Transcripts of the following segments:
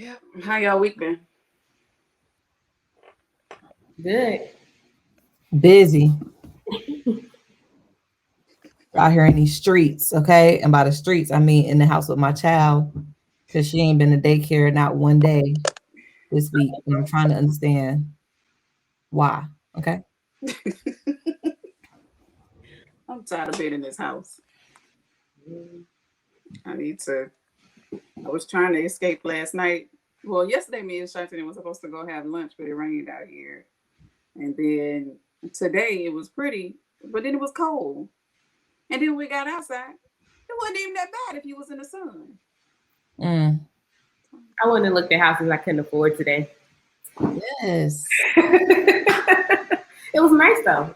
Yeah. How y'all week been? Good. Busy out here in these streets, okay? And by the streets, I mean in the house with my child, because she ain't been to daycare not one day this week. And I'm trying to understand why, okay? I'm tired of being in this house. I need to. I was trying to escape last night. Well, yesterday me and Shantan was supposed to go have lunch, but it rained out here. And then today it was pretty, but then it was cold. And then we got outside. It wasn't even that bad if you was in the sun. Mm, I wouldn't have looked at houses I couldn't afford today. yes. It was nice though.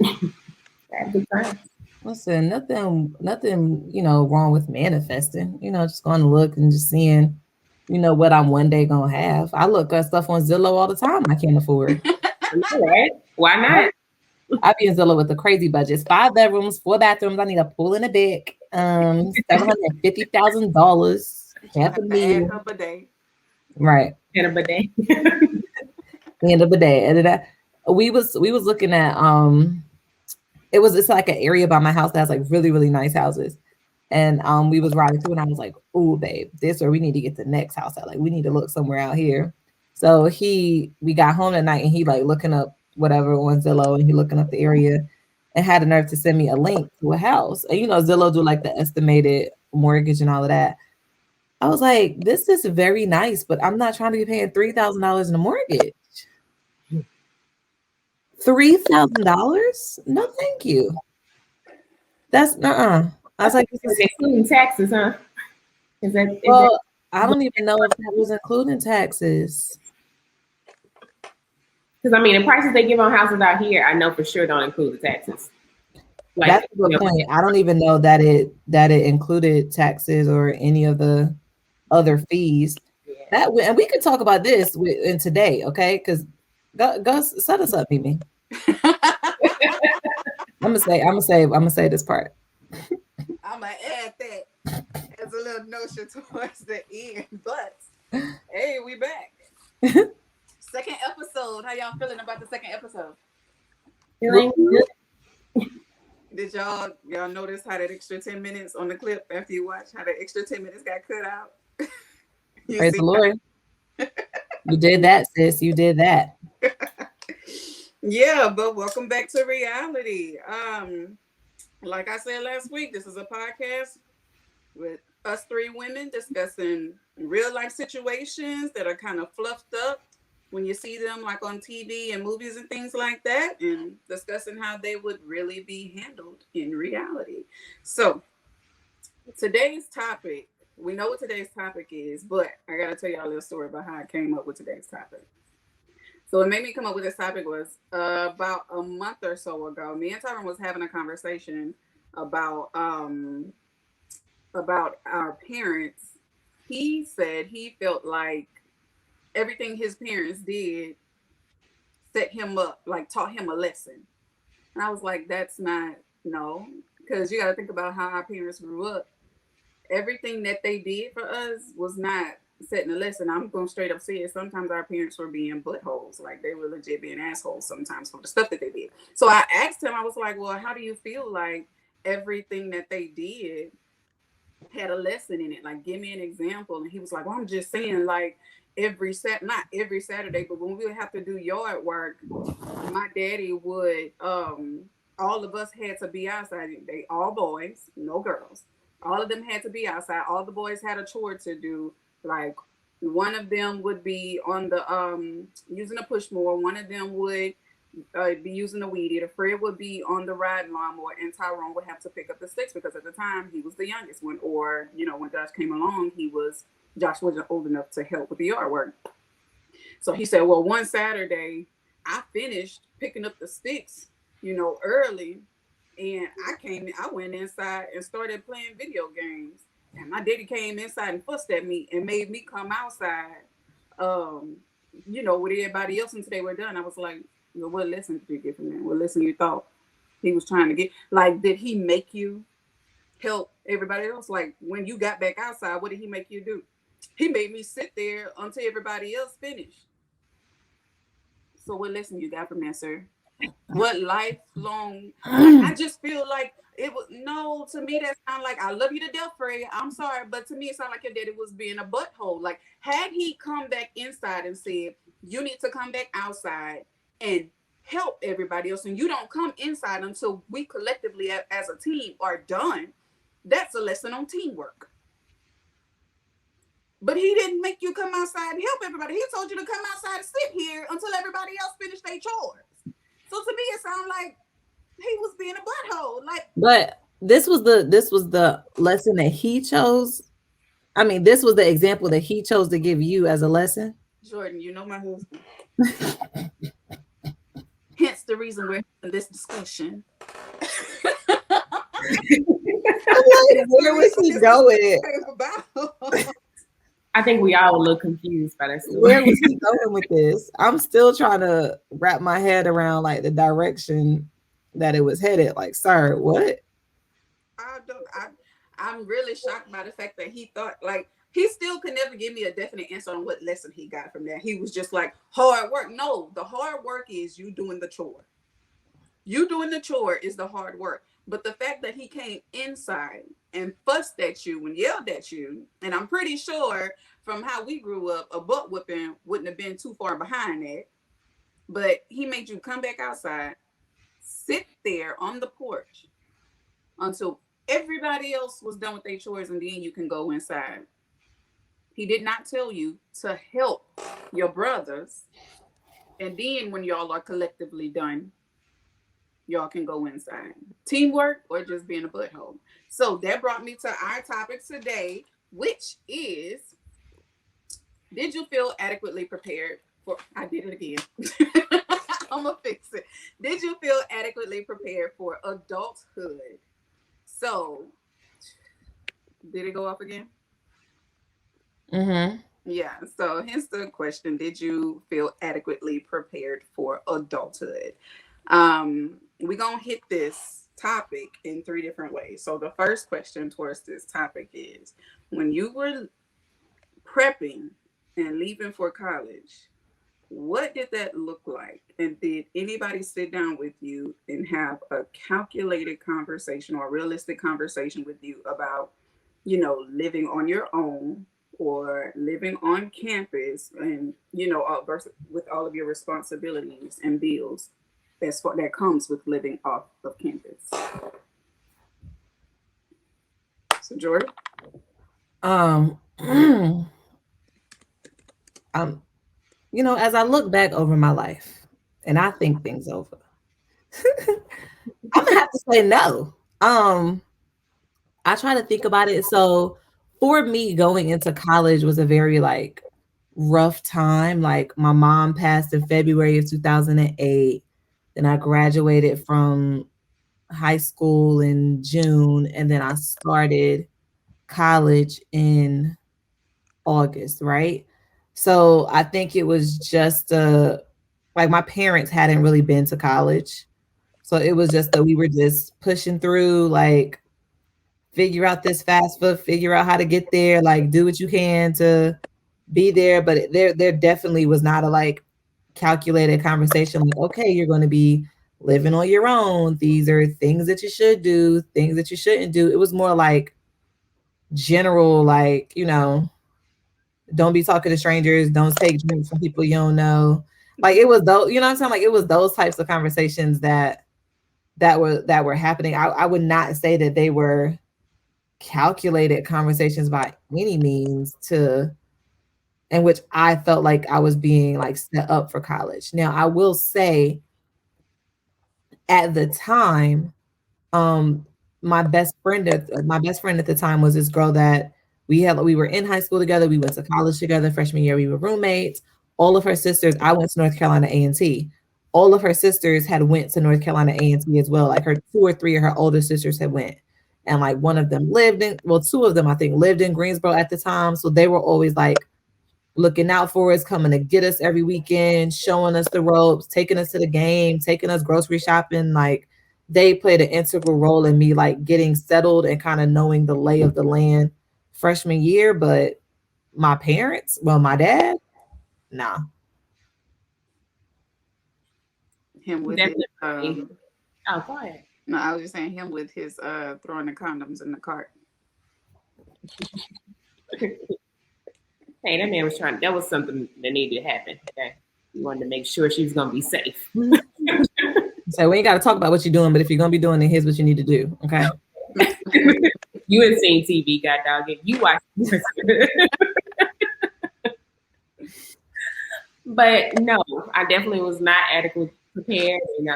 I had a good time. Listen, nothing, wrong with manifesting. Just going to look and just seeing, what I'm one day gonna have. I look at stuff on Zillow all the time I can't afford. Right? Why not? I be in Zillow with the crazy budgets. 5 bedrooms, 4 bathrooms. I need a pool and a deck. $750,000. Half a Have to add million. her bidet. Right. And a bidet. End of the day. And then we was looking at it's like an area by my house that has like really, really nice houses. And we was riding through and I was like, "Ooh, babe, this or we need to get the next house out. Like we need to look somewhere out here." So we got home that night and he like looking up whatever on Zillow and he looking up the area and had the nerve to send me a link to a house. And Zillow do like the estimated mortgage and all of that. I was like, this is very nice, but I'm not trying to be paying $3,000 in a mortgage. $3,000? No, thank you. That's I was like, this Is is, it including taxes, huh? Is that well, I don't even know if that was including taxes. because I mean the prices they give on houses out here, I know for sure don't include the taxes. Like That's a good point. I don't even know that it included taxes or any of the other fees. yeah. And we could talk about this in today, okay? Because Gus, set us up, Mimi. I'm gonna say this part. I'm gonna add that as a little notion towards the end. But hey, we back. Second episode. How y'all feeling about the second episode? Feeling good. Did y'all notice how that extra 10 minutes on the clip after you watch how the extra 10 minutes got cut out? You Praise see the Lord. You did that, sis. You did that. Yeah, but welcome back to reality. Like I said last week, this is a podcast with us three women discussing real life situations that are kind of fluffed up when you see them like on TV and movies and things like that, and discussing how they would really be handled in reality. So today's topic, we know what today's topic is, but I gotta tell y'all a little story about how I came up with today's topic. So what made me come up with this topic was about a month or so ago. Me and Tyron was having a conversation about our parents. He said he felt like everything his parents did set him up, like taught him a lesson. And I was like, that's not, no, because you got to think about how our parents grew up. Everything that they did for us was not setting a lesson. I'm going to straight up say it. Sometimes our parents were being buttholes. Like they were legit being assholes sometimes for the stuff that they did. So I asked him, I was like, well, how do you feel like everything that they did had a lesson in it? Like, give me an example. And he was like, well, I'm just saying, like, not every Saturday, but when we would have to do yard work, my daddy would all of us had to be outside. They all boys, no girls. All of them had to be outside. All the boys had a chore to do. Like one of them would be on the using a push mower. One of them would be using the weed eater. Fred would be on the riding lawnmower, and Tyrone would have to pick up the sticks because at the time he was the youngest one. Or when Josh came along, Josh wasn't old enough to help with the yard work. So he said, well, one Saturday I finished picking up the sticks, early, and I went inside and started playing video games. And my daddy came inside and fussed at me and made me come outside, um, with everybody else until they were done. I was like, well, what lesson did you get from that? What lesson you thought he was trying to get? Like, did he make you help everybody else? Like, when you got back outside, what did he make you do? He made me sit there until everybody else finished. So what lesson you got from that, sir? What lifelong, like, I just feel like it was, no, to me that sound like, I love you to death, Frey, I'm sorry, but to me it sounded like your daddy was being a butthole. Like, had he come back inside and said, you need to come back outside and help everybody else, and you don't come inside until we collectively as a team are done, that's a lesson on teamwork. But he didn't make you come outside and help everybody. He told you to come outside and sit here until everybody else finished their chores. So to me, it sounded like he was being a butthole. Like, But this was the lesson that he chose. I mean, this was the example that he chose to give you as a lesson. Jordan, you know my husband. Hence the reason we're having this discussion. Where was he going? I think we all a little confused by that Where story. was he going with this? I'm still trying to wrap my head around like the direction that it was headed. Like, sir, what? I don't. I'm really shocked by the fact that he thought, like, he still could never give me a definite answer on what lesson he got from that. He was just like, hard work. No, the hard work is you doing the chore. You doing the chore is the hard work. But the fact that he came inside and fussed at you and yelled at you, and I'm pretty sure from how we grew up, a butt whipping wouldn't have been too far behind that. But he made you come back outside, sit there on the porch until everybody else was done with their chores, and then you can go inside. He did not tell you to help your brothers, and then when y'all are collectively done, y'all can go inside. Teamwork or just being a butthole. So that brought me to our topic today, which is, did you feel adequately prepared for, I did it again. I'm gonna fix it. Did you feel adequately prepared for adulthood? So, did it go off again? Mm-hmm. Yeah. So, hence the question: did you feel adequately prepared for adulthood? We're gonna hit this topic in three different ways. So, the first question towards this topic is: when you were prepping and leaving for college, what did that look like? And did anybody sit down with you and have a calculated conversation or a realistic conversation with you about, living on your own or living on campus and, versus with all of your responsibilities and bills that's what that comes with living off of campus? So, Jordan? Um, um, as I look back over my life and I think things over, I'm gonna have to say no. I try to think about it. So for me, going into college was a very like rough time. Like my mom passed in February of 2008. Then I graduated from high school in June, and then I started college in August, right? So I think it was just like my parents hadn't really been to college. So it was just that we were just pushing through, like figure out this FAFSA, figure out how to get there, like do what you can to be there. But there definitely was not a like calculated conversation like, okay, you're going to be living on your own. These are things that you should do, things that you shouldn't do. It was more like general, like, don't be talking to strangers, don't take drinks from people you don't know. Like it was those, you know what I'm saying? Like it was those types of conversations that were happening. I would not say that they were calculated conversations by any means to in which I felt like I was being like set up for college. Now I will say at the time, um my best friend at the time was this girl that we were in high school together, we went to college together. Freshman year we were roommates. All of her sisters, I went to North Carolina A&T. All of her sisters had went to North Carolina A&T as well. Like her two or three of her older sisters had went. And like one of them lived in, well, two of them I think lived in Greensboro at the time. So they were always like looking out for us, coming to get us every weekend, showing us the ropes, taking us to the game, taking us grocery shopping. Like they played an integral role in me like getting settled and kind of knowing the lay of the land freshman year. But my parents, well, my dad, nah. Him with his Definitely. Oh, go ahead. no, I was just saying him with his throwing the condoms in the cart. Hey, that man was trying. That was something that needed to happen. Okay, he wanted to make sure she was gonna be safe. So we ain't got to talk about what you're doing, but if you're gonna be doing it, here's what you need to do. Okay. You ain't seen TV, god dog it. You watch. But no, I definitely was not adequately prepared, and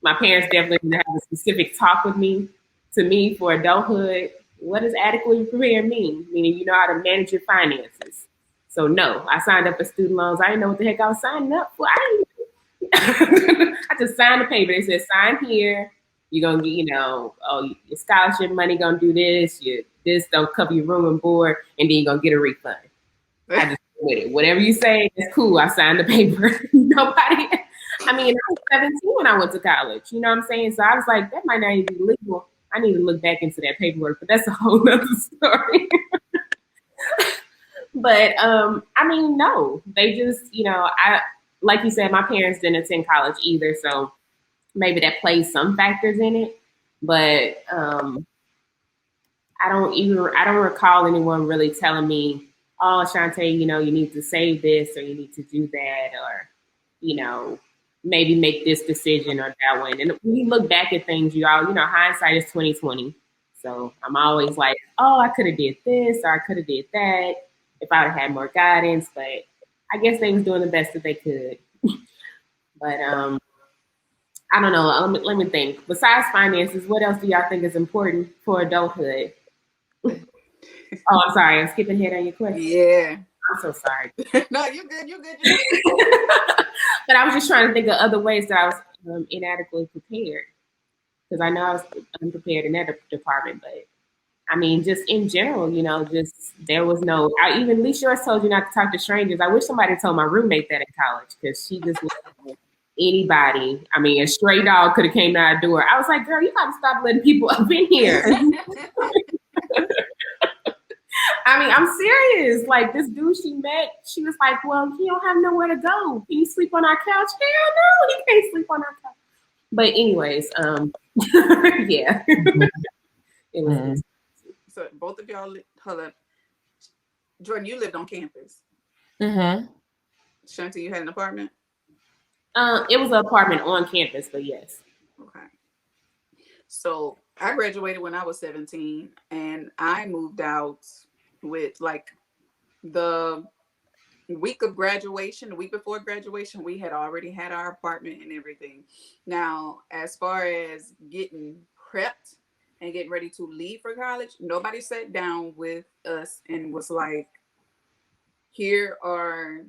my parents definitely didn't have a specific talk with me to me for adulthood. What does adequately prepared mean? Meaning you know how to manage your finances. So no, I signed up for student loans. I didn't know what the heck I was signing up for. I just signed the paper. They said sign here. You're gonna get, oh, your scholarship money gonna do this. Your this don't cover your room and board, and then you're gonna get a refund. I just with it. Whatever you say, it's cool. I signed the paper. Nobody. I mean, I was 17 when I went to college. You know what I'm saying? So I was like, that might not even be legal. I need to look back into that paperwork, but that's a whole nother story. But I mean, no, they just, I like you said, my parents didn't attend college either, so maybe that plays some factors in it. But I don't recall anyone really telling me, oh, Shantae, you need to save this or you need to do that or, you know, maybe make this decision or that one. And when you look back at things, hindsight is 2020. So I'm always like, oh, I could have did this or I could have did that if I would have had more guidance. But I guess they was doing the best that they could. But I don't know. Let me think. Besides finances, what else do y'all think is important for adulthood? Oh, I'm sorry. I'm skipping ahead on your question. Yeah. I'm so sorry. No, you good. You good. You good. But I was just trying to think of other ways that I was inadequately prepared because I know I was unprepared in that department. But I mean, just in general, just there was no. I even Lee Shores told you not to talk to strangers. I wish somebody told my roommate that in college because she just was anybody. I mean, a stray dog could have came out the door. I was like, girl, you got to stop letting people up in here. I mean, I'm serious. Like this dude she met, she was like, well, he don't have nowhere to go. Can you sleep on our couch? Hell no, he can't sleep on our couch. But anyways, yeah. It was So both of y'all, hold up. Jordan, you lived on campus. Mm-hmm. Shanti, you had an apartment? It was an apartment on campus, but yes. Okay. So I graduated when I was 17 and I moved out with like the week of graduation, the week before graduation, we had already had our apartment and everything. Now, as far as getting prepped and getting ready to leave for college, nobody sat down with us and was like, here are,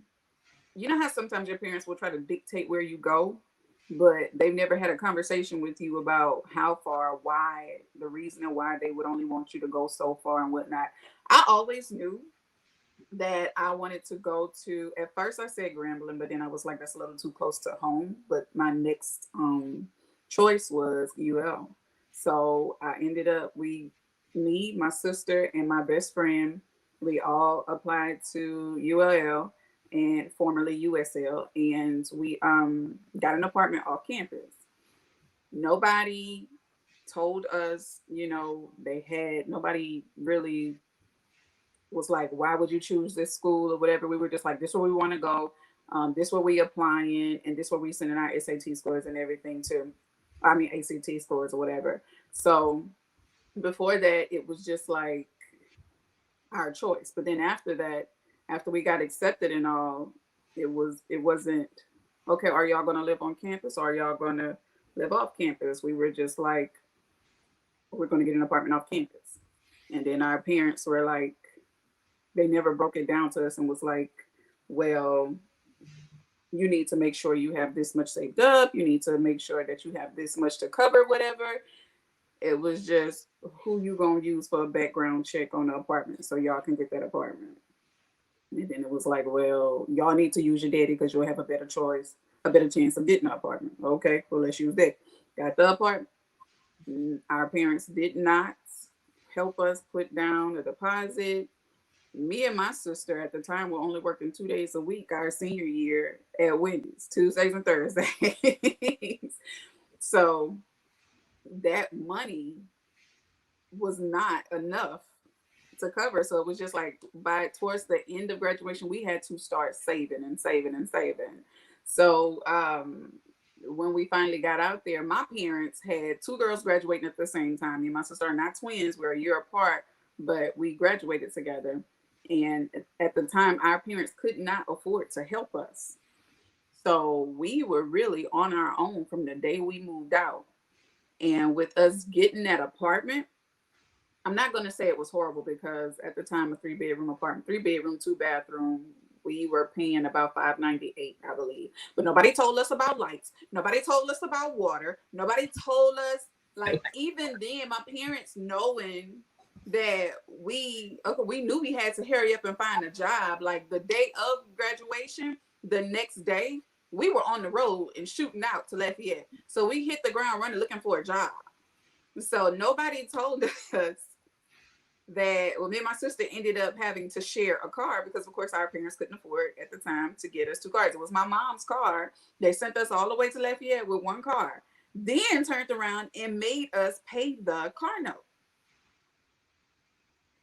you know how sometimes your parents will try to dictate where you go, but they've never had a conversation with you about how far, why, the reason and why they would only want you to go so far and whatnot. I always knew that I wanted to go to. At first, I said Grambling, but then I was like, that's a little too close to home. But my next choice was UL. So I ended up, me, my sister, and my best friend, we all applied to ULL and formerly USL, and we got an apartment off campus. Nobody told us, they had nobody really was like, why would you choose this school or whatever? We were just like, this is where we want to go. This is where we applying, and this is where we sending our SAT scores and everything to. I mean, ACT scores or whatever. So before that, it was just like our choice. But then after that, after we got accepted and all, it wasn't okay. Are y'all going to live on campus or are y'all going to live off campus? We were just like, we're going to get an apartment off campus. And then our parents were like, they never broke it down to us and was like, well, you need to make sure you have this much saved up. You need to make sure that you have this much to cover, whatever. It was just who you gonna use for a background check on the apartment so y'all can get that apartment. And then it was like, well, y'all need to use your daddy because you'll have a better choice, a better chance of getting an apartment. Okay, well, let's use that. Got the apartment. Our parents did not help us put down a deposit. Me and my sister at the time were only working 2 days a week our senior year at Wendy's, Tuesdays and Thursdays. So that money was not enough to cover. So it was just like by towards the end of graduation, we had to start saving and saving and saving. So when we finally got out there, my parents had two girls graduating at the same time. Me and my sister are not twins, we're a year apart, but we graduated together. And at the time, our parents could not afford to help us. So we were really on our own from the day we moved out. And with us getting that apartment, I'm not going to say it was horrible because at the time, a 3 bedroom apartment, 3 bedroom, 2 bathroom, we were paying about $598, I believe. But nobody told us about lights. Nobody told us about water. Nobody told us, like, even then, my parents knowing that we knew we had to hurry up and find a job. Like the day of graduation, the next day, we were on the road and shooting out to Lafayette. So we hit the ground running looking for a job. So nobody told us that, well, me and my sister ended up having to share a car because of course our parents couldn't afford at the time to get us two cars. It was my mom's car. They sent us all the way to Lafayette with one car, then turned around and made us pay the car note.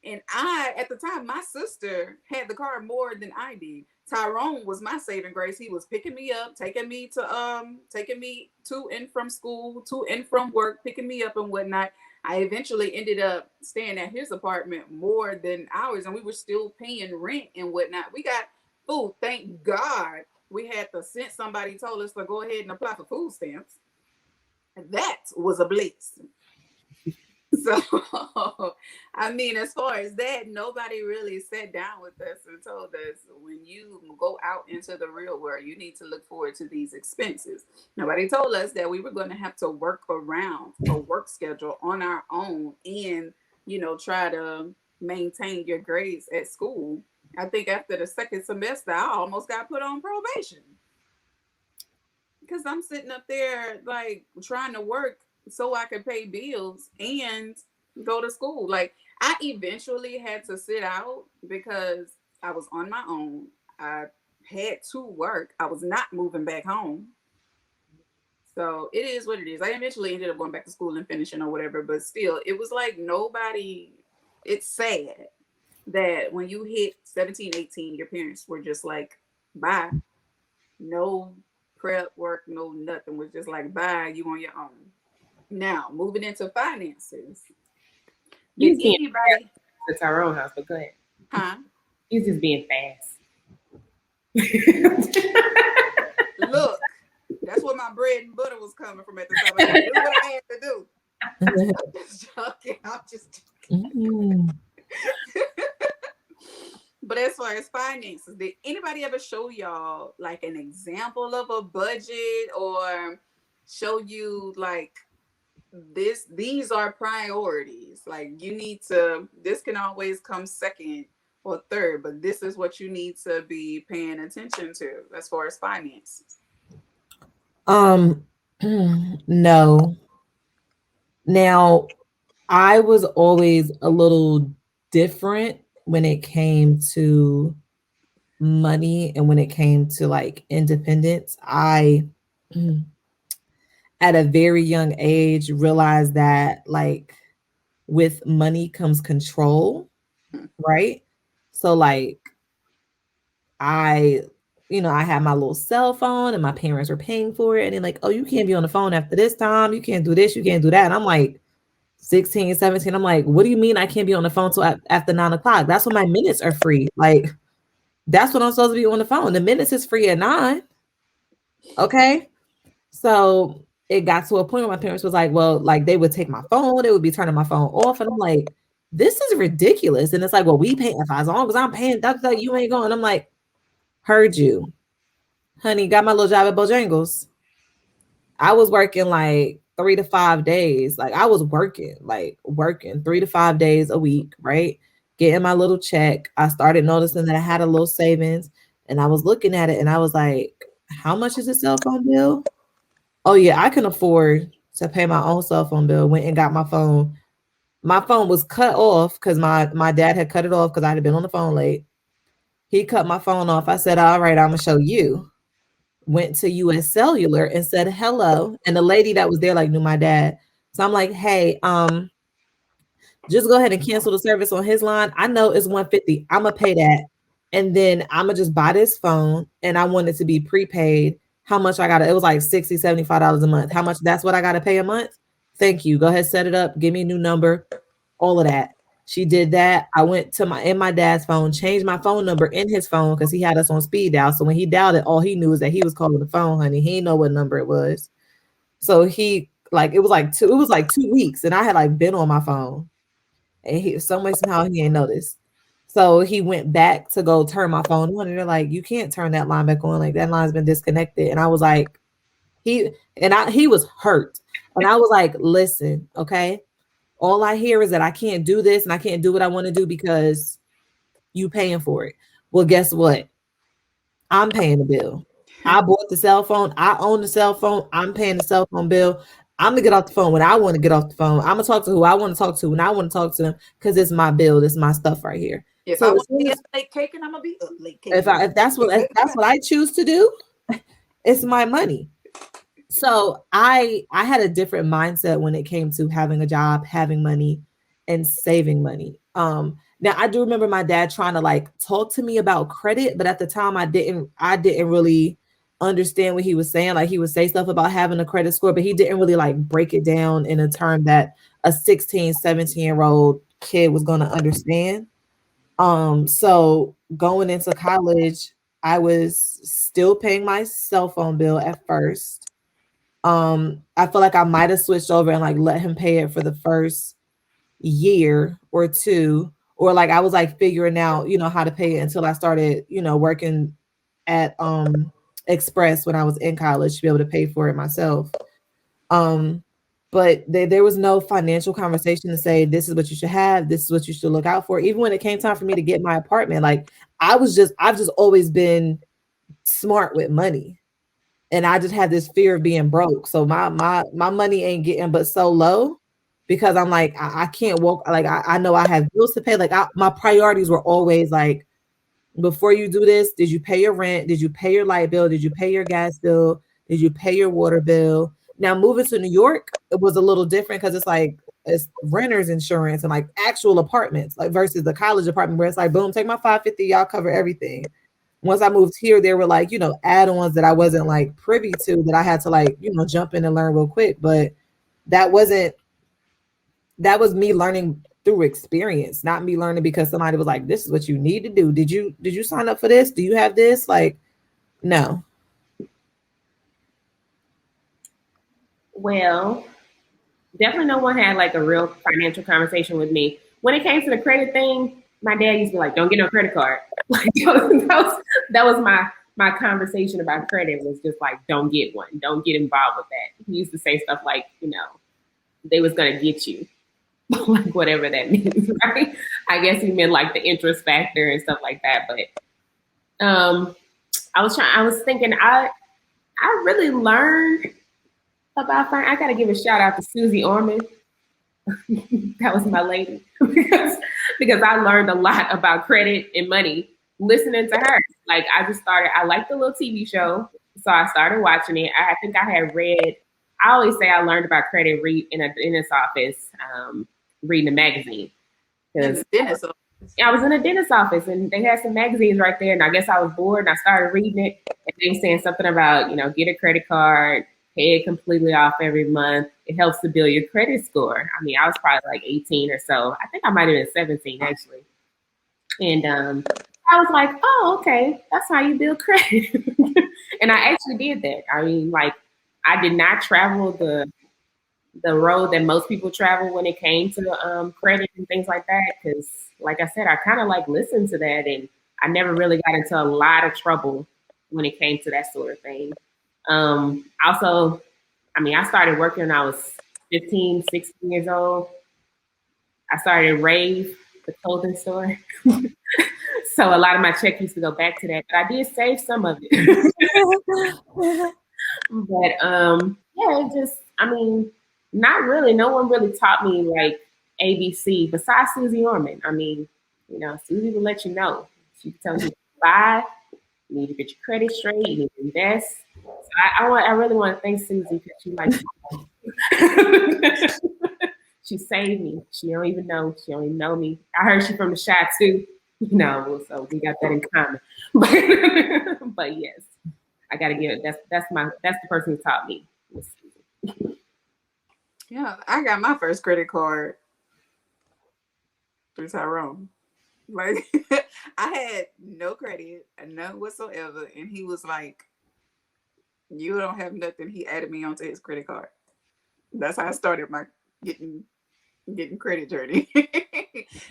And I, at the time, my sister had the car more than I did. Tyrone was my saving grace. He was picking me up, taking me to and from school, to and from work, picking me up and whatnot. I eventually ended up staying at his apartment more than ours, and we were still paying rent and whatnot. We got food, thank God. We had the sense somebody told us to go ahead and apply for food stamps. That was a bliss. So, I mean, as far as that, nobody really sat down with us and told us when you go out into the real world, you need to look forward to these expenses. Nobody told us that we were going to have to work around a work schedule on our own and, try to maintain your grades at school. I think after the second semester, I almost got put on probation because I'm sitting up there like trying to work so I could pay bills and go to school. Like I eventually had to sit out because I was on my own. I had to work. I was not moving back home. So it is what it is. I eventually ended up going back to school and finishing or whatever, but still, it was like nobody, it's sad that when you hit 17, 18, your parents were just like, bye. No prep work, no nothing. Was just like, bye, you on your own. Now, moving into finances. Did He's being anybody, fast at our own house, but go ahead. huh? He's just being fast. Look, that's where my bread and butter was coming from at the time. I had to do what I had to do. I'm just joking. I'm just joking. But as far as finances, did anybody ever show y'all like an example of a budget or show you like these are priorities, like you need to, this can always come second or third, but this is what you need to be paying attention to as far as finances? Um, no. Now, I was always a little different when it came to money and when it came to like independence. I at a very young age realized that like with money comes control, right? So like I I had my little cell phone and my parents were paying for it and they're like, "Oh, you can't be on the phone after this time. You can't do this, you can't do that." And I'm like 16, 17. I'm like, "What do you mean I can't be on the phone till after 9 o'clock? That's when my minutes are free. Like that's when I'm supposed to be on the phone. The minutes is free at 9." Okay. So it got to a point where my parents was like, well, like they would take my phone, they would be turning my phone off. And I'm like, this is ridiculous. And it's like, well, we pay if as long as I'm paying, that's like you ain't going. I'm like, heard you. Honey, got my little job at Bojangles. I was working like 3 to 5 days. Like I was working 3 to 5 days a week, right? Getting my little check. I started noticing that I had a little savings and I was looking at it and I was like, how much is a cell phone bill? Oh yeah, I can afford to pay my own cell phone bill. Went and got my phone My phone was cut off because my dad had cut it off because I had been on the phone late. He cut my phone off. I said, all right, I'm gonna show you. Went to US Cellular and said hello. And the lady that was there like knew my dad. So I'm like, hey, just go ahead and cancel the service on his line. I know it's 150. I'm gonna pay that. And then I'm gonna just buy this phone and I want it to be prepaid. How much I gotta, it was like $60, $75 a month. How much that's what I gotta pay a month? Thank you. Go ahead, set it up, give me a new number, all of that. She did that. I went to my dad's phone, changed my phone number in his phone because he had us on speed dial. So when he dialed it, all he knew is that he was calling the phone, honey. He didn't know what number it was. So he like it was like 2 weeks, and I had like been on my phone. And he some way somehow he ain't noticed. So he went back to go turn my phone on, and they're like, "You can't turn that line back on. Like that line's been disconnected." And I was like, he was hurt, and I was like, "Listen, okay. All I hear is that I can't do this and I can't do what I want to do because you paying for it. Well, guess what? I'm paying the bill. I bought the cell phone. I own the cell phone. I'm paying the cell phone bill. I'm gonna get off the phone when I want to get off the phone. I'm gonna talk to who I want to talk to when I want to talk to them because it's my bill. It's my stuff right here. If I So want to be up late caking, I'm gonna be up late if caking. that's what I choose to do, it's my money. So I had a different mindset when it came to having a job, having money, and saving money. Now I do remember my dad trying to like talk to me about credit, but at the time I didn't really understand what he was saying. Like he would say stuff about having a credit score, but he didn't really like break it down in a term that a 16, 17-year-old kid was going to understand. So going into college, I was still paying my cell phone bill at first. I feel like I might have switched over and like let him pay it for the first year or two, or like I was like figuring out, how to pay it until I started, working at Express when I was in college to be able to pay for it myself. Um, but there was no financial conversation to say this is what you should have, this is what you should look out for. Even when it came time for me to get my apartment, like I've just always been smart with money. And I just had this fear of being broke. So my money ain't getting but so low because I'm like, I can't walk. Like I know I have bills to pay. Like my priorities were always like, before you do this, did you pay your rent? Did you pay your light bill? Did you pay your gas bill? Did you pay your water bill? Now moving to New York, it was a little different because it's renters insurance and like actual apartments, like versus the college apartment where it's like, boom, take my 550, y'all cover everything. Once I moved here, there were like, add-ons that I wasn't like privy to that I had to like, jump in and learn real quick. But that wasn't that was me learning through experience, not me learning because somebody was like, this is what you need to do. Did you sign up for this? Do you have this? Like, no. Well, definitely no one had like a real financial conversation with me. When it came to the credit thing, my dad used to be like, don't get no credit card. Like that was my conversation about credit was just like, don't get one. Don't get involved with that. He used to say stuff like, they was gonna get you. Like whatever that means, right? I guess he meant like the interest factor and stuff like that. But I was thinking I really learned about finance. I gotta give a shout out to Susie Orman. That was my lady because I learned a lot about credit and money listening to her. Like I liked the little TV show, so I started watching it. I think I had read. I always say I learned about credit read in a dentist office, reading a magazine. In the dentist office. I was in a dentist office and they had some magazines right there, and I guess I was bored and I started reading it. And they saying something about get a credit card, pay it completely off every month. It helps to build your credit score. I mean, I was probably like 18 or so. I think I might have been 17 actually. And I was like, oh, okay, that's how you build credit. And I actually did that. I mean, like, I did not travel the road that most people travel when it came to credit and things like that. Because, like I said, I kind of like listened to that, and I never really got into a lot of trouble when it came to that sort of thing. Also, I mean, I started working when I was 15, 16 years old. I started Rave, the clothing store. So a lot of my check used to go back to that, but I did save some of it. But yeah, it just, I mean, not really. No one really taught me like ABC besides Susie Orman. I mean, Susie will let you know. She tells you to buy, you need to get your credit straight, you need to invest. So I really want to thank Susie because she likes she saved me. She don't even know. She don't even know me. I heard she from the shot too. So we got that in common. But yes, I gotta give it. That's the person who taught me. Yeah, I got my first credit card through Tyrone. Like I had no credit, none whatsoever, and he was like, "You don't have nothing." He added me onto his credit card. That's how I started my getting getting credit journey.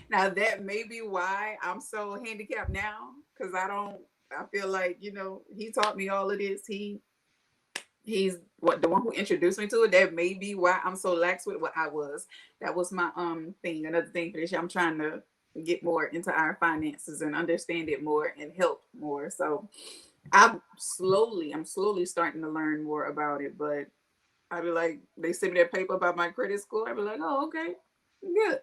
Now that may be why I'm so handicapped now, because I don't. I feel like he taught me all of this. He's what the one who introduced me to it. That may be why I'm so lax with what I was. That was my thing. Another thing for this year, I'm trying to get more into our finances and understand it more and help more. So I'm slowly starting to learn more about it. But I'd be like, they send me that paper about my credit score. I'd be like, oh, okay, good.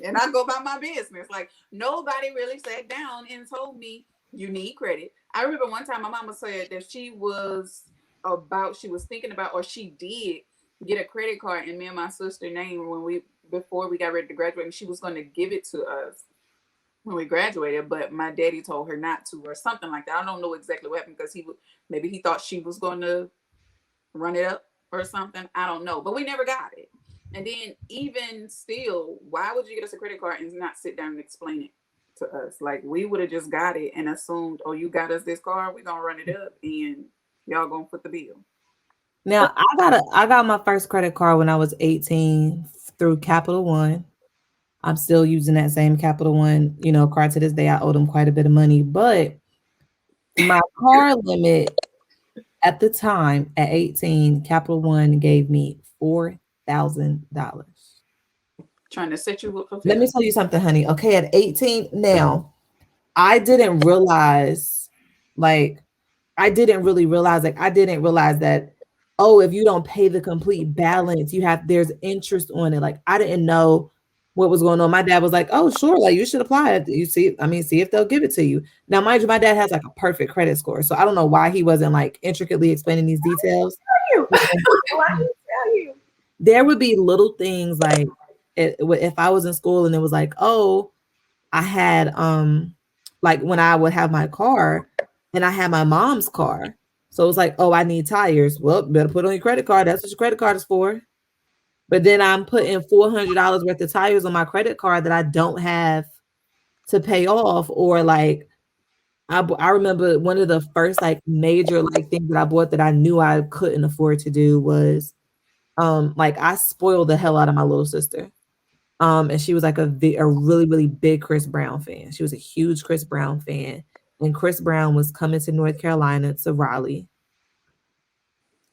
And I go about my business. Like nobody really sat down and told me you need credit. I remember one time my mama said that she was thinking about, or she did get a credit card in me and my sister name before we got ready to graduate, and she was going to give it to us when we graduated, but my daddy told her not to, or something like that. I don't know exactly what happened because maybe he thought she was going to run it up or something. I don't know, but we never got it. And then even still, why would you get us a credit card and not sit down and explain it to us? Like we would have just got it and assumed, oh, you got us this card, we're gonna run it up and y'all gonna foot the bill. Now I got my first credit card when I was 18 through Capital One. I'm still using that same Capital One, card to this day. I owe them quite a bit of money, but my car limit at the time at 18, Capital One gave me $4,000. Trying to set you up for Let me failure. tell you something, honey. Okay, at 18, now I didn't realize, like, I didn't realize that, oh, if you don't pay the complete balance, there's interest on it. Like, I didn't know what was going on. My dad was like, oh, sure, like you should apply it. You see, I mean, see if they'll give it to you. Now, mind you, my dad has like a perfect credit score. So I don't know why he wasn't like intricately explaining these details. You. Why do you tell you? There would be little things like if I was in school and it was like, oh, I had like when I would have my car and I had my mom's car. So it was like, oh, I need tires. Well, better put on your credit card. That's what your credit card is for. But then I'm putting $400 worth of tires on my credit card that I don't have to pay off. Or like I remember one of the first like major like things that I bought that I knew I couldn't afford to do was like I spoiled the hell out of my little sister. And she was like a really, really big Chris Brown fan. She was a huge Chris Brown fan. And Chris Brown was coming to North Carolina to Raleigh.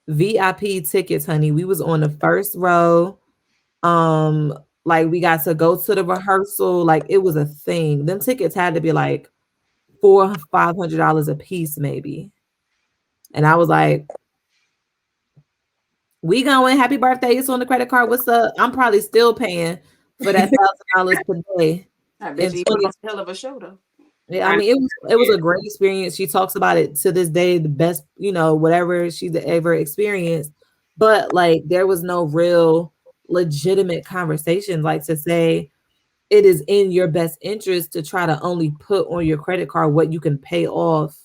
VIP tickets, honey. We was on the first row. Um, like we got to go to the rehearsal. Like it was a thing. Them tickets had to be like $400-$500 a piece, maybe. And I was like, we going, happy birthday. It's on the credit card. What's up? I'm probably still paying for that $1,000 per day. I bet In you put 20 on a hell of a show though. Yeah, I mean, it was a great experience. She talks about it to this day, the best, whatever she's ever experienced. But like, there was no real legitimate conversation, like to say it is in your best interest to try to only put on your credit card what you can pay off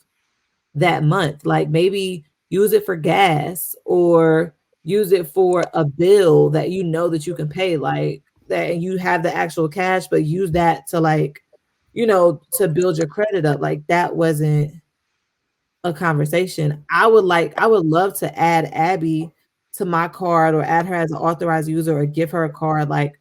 that month. Like maybe use it for gas or use it for a bill that you know that you can pay, like that, and you have the actual cash, but use that to like to build your credit up. Like that wasn't a conversation. I would love to add Abby to my card or add her as an authorized user or give her a card like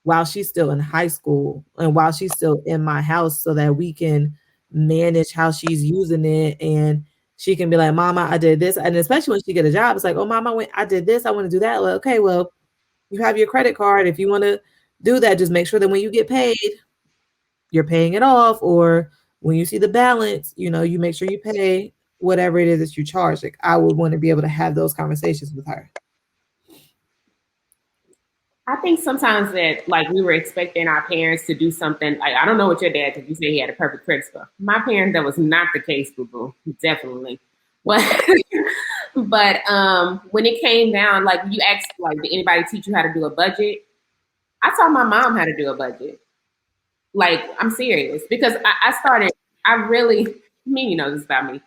while she's still in high school and while she's still in my house so that we can manage how she's using it and she can be like, Mama, I did this. And especially when she get a job, it's like, oh, Mama, I did this. I want to do that. Well, okay, well, you have your credit card. If you want to do that, just make sure that when you get paid, you're paying it off, or when you see the balance, you make sure you pay whatever it is that you charge. Like I would want to be able to have those conversations with her. I think sometimes that like we were expecting our parents to do something. Like I don't know what your dad did. You say he had a perfect credit score. My parents, that was not the case, boo boo. Definitely. But when it came down, like you asked, like did anybody teach you how to do a budget? I taught my mom how to do a budget. Like I'm serious because I started. I really, me, you know this about me.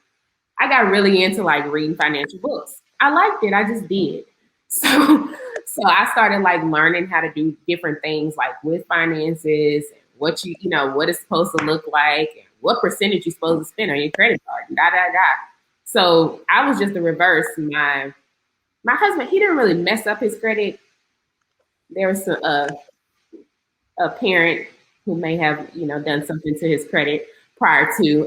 I got really into like reading financial books. I liked it. I just did. So so I started like learning how to do different things like with finances and what you know what it's supposed to look like and what percentage you're supposed to spend on your credit card and da da da. So I was just the reverse. My husband, he didn't really mess up his credit. There was a parent who may have done something to his credit prior to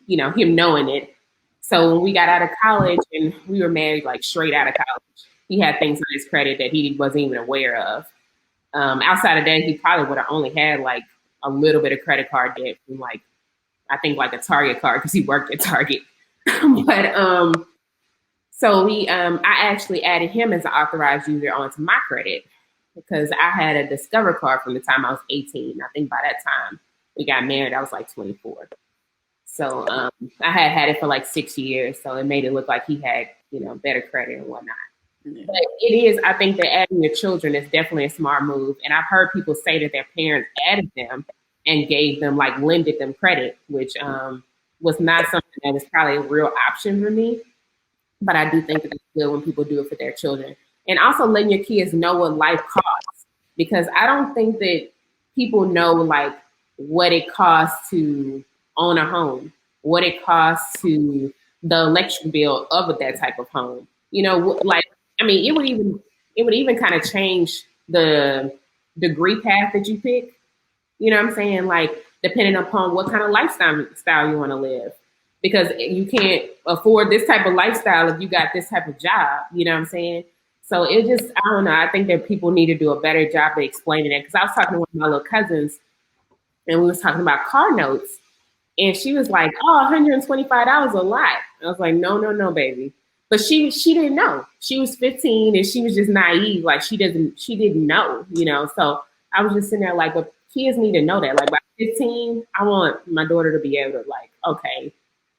him knowing it. So when we got out of college and we were married like straight out of college, he had things on his credit that he wasn't even aware of. Outside of that, he probably would have only had like a little bit of credit card debt from like I think like a Target card because he worked at Target. But so I actually added him as an authorized user onto my credit because I had a Discover card from the time I was 18. I think by that time we got married, I was like 24. So I had it for like 6 years, so it made it look like he had better credit and whatnot. Yeah. But it is, I think that adding your children is definitely a smart move. And I've heard people say that their parents added them and gave them like lended them credit, which was not something that was probably a real option for me. But I do think that it's good when people do it for their children. And also letting your kids know what life costs. Because I don't think that people know like what it costs to own a home, what it costs to the electric bill of that type of home. Like I mean, it would even kind of change the degree path that you pick. You know what I'm saying? Like depending upon what kind of lifestyle you want to live. Because you can't afford this type of lifestyle if you got this type of job. You know what I'm saying? So it just, I don't know. I think that people need to do a better job of explaining it. Because I was talking to one of my little cousins and we was talking about car notes. And she was like, "Oh, $125 a lot." I was like, "No, no, no, baby." But she didn't know. She was 15 and she was just naive. Like she didn't know. So I was just sitting there like, but kids need to know that. Like by 15, I want my daughter to be able to like, okay,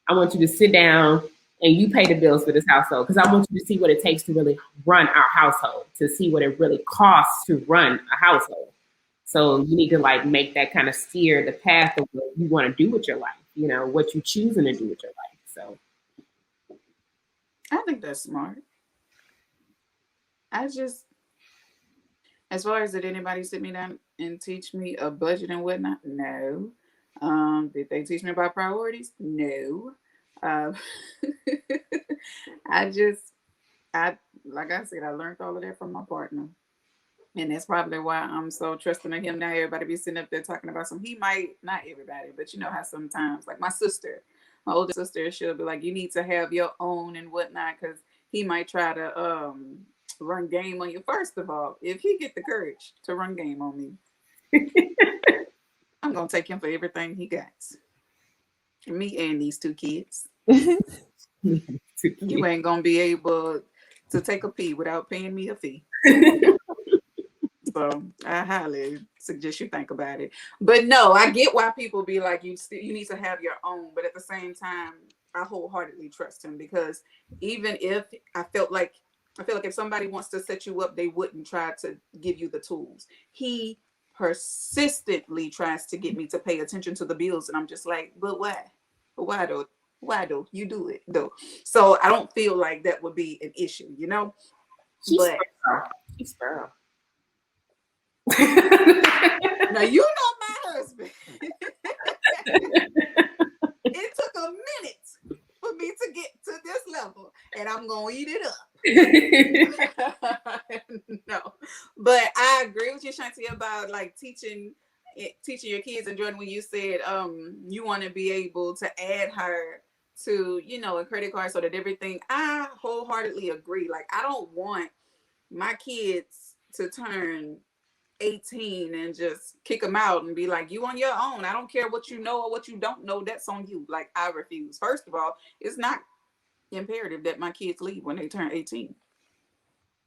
I want you to sit down and you pay the bills for this household because I want you to see what it takes to really run our household, to see what it really costs to run a household. So you need to like make that kind of steer the path of what you want to do with your life, what you choosing to do with your life. So I think that's smart. I just, as far as did anybody sit me down and teach me a budget and whatnot? No. Did they teach me about priorities? No. Um, I just, I like I said, I learned all of that from my partner. And that's probably why I'm so trusting of him now. Everybody be sitting up there talking about some. He might not everybody, but you know how sometimes, like my older sister, she'll be like, "You need to have your own and whatnot," because he might try to run game on you. First of all, if he get the courage to run game on me, I'm gonna take him for everything he got. Me and these two kids. You ain't gonna be able to take a pee without paying me a fee. So I highly suggest you think about it. But no, I get why people be like you need to have your own, but at the same time, I wholeheartedly trust him because even if I feel like if somebody wants to set you up, they wouldn't try to give you the tools. He persistently tries to get me to pay attention to the bills, and I'm just like, but why? Why though? Why though? You do it though. So I don't feel like that would be an issue. she's But sparrow. She's sparrow. now you know my husband. It took a minute for me to get to this level, and I'm gonna eat it up. No, but I agree with you, Shanti, about like teaching your kids. And Jordan, when you said you want to be able to add her to a credit card so that everything, I wholeheartedly agree. Like I don't want my kids to turn 18 and just kick them out and be like, you on your own. I don't care what you know or what you don't know. That's on you. Like, I refuse. First of all, it's not imperative that my kids leave when they turn 18.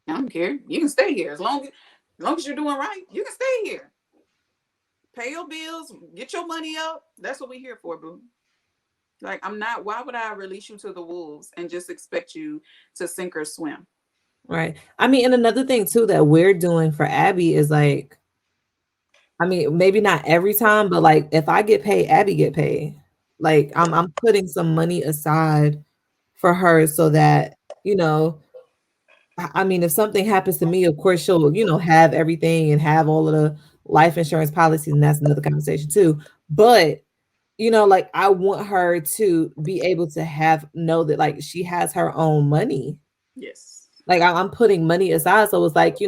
I don't care. You can stay here as long as As long as you're doing right, you can stay here. Pay your bills, get your money up. That's what we're here for, boo. Like, I'm not, why would I release you to the wolves and just expect you to sink or swim? Right. I mean, and another thing too that we're doing for Abby is like, I mean, maybe not every time, but like if I get paid, Abby get paid. Like I'm putting some money aside for her so that, you know, I mean, if something happens to me, of course she'll, have everything and have all of the life insurance policies, and that's another conversation too. But like I want her to be able to have know that like she has her own money. Yes. Like I'm putting money aside, so it's like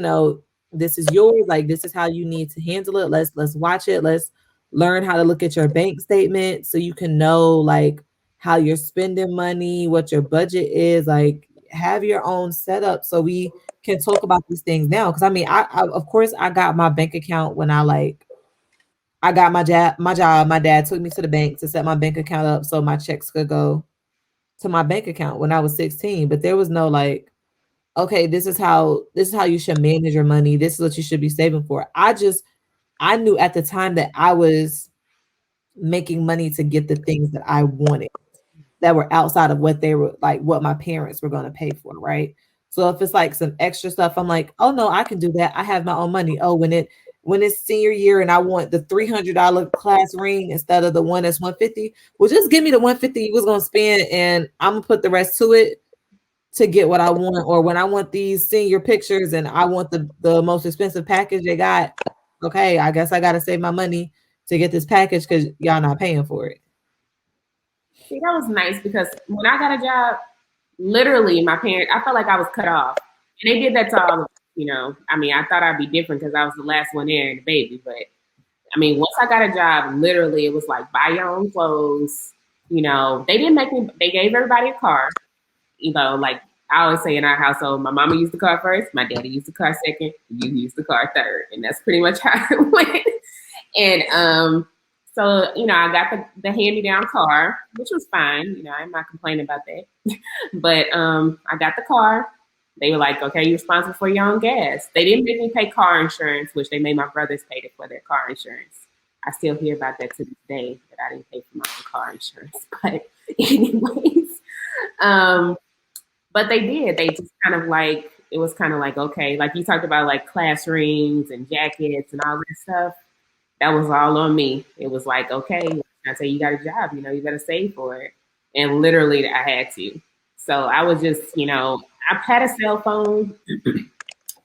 this is yours. Like this is how you need to handle it. Let's watch it. Let's learn how to look at your bank statement so you can know like how you're spending money, what your budget is. Like have your own setup so we can talk about these things now. Because I mean, I of course I got my bank account when I got my job. My job. My dad took me to the bank to set my bank account up so my checks could go to my bank account when I was 16. But there was no like, okay, this is how you should manage your money. This is what you should be saving for. I knew at the time that I was making money to get the things that I wanted that were outside of what they were like what my parents were going to pay for, right? So if it's like some extra stuff, I'm like, oh no, I can do that. I have my own money. Oh, when it's senior year and I want the $300 class ring instead of the one that's 150, well, just give me the 150 you was gonna spend, and I'm gonna put the rest to it to get what I want. Or when I want these senior pictures and I want the most expensive package they got, okay, I guess I gotta save my money to get this package because y'all not paying for it. See, that was nice because when I got a job, literally my parents, I felt like I was cut off. And they did that to all of us, I mean, I thought I'd be different because I was the last one there and the baby. But I mean, once I got a job, literally it was like buy your own clothes. They didn't make me, they gave everybody a car. Like I always say in our household, my mama used the car first, my daddy used the car second, you used the car third. And that's pretty much how it went. And so I got the hand me down car, which was fine. I'm not complaining about that. But I got the car. They were like, okay, you're responsible for your own gas. They didn't make me pay car insurance, which they made my brothers pay for their car insurance. I still hear about that to this day that I didn't pay for my own car insurance. But anyways, um, but they did. They just kind of like it was kind of like okay, like you talked about like class rings and jackets and all that stuff. That was all on me. It was like, okay, I say you got a job, you got to save for it. And literally I had to. So I was just, I've had a cell phone and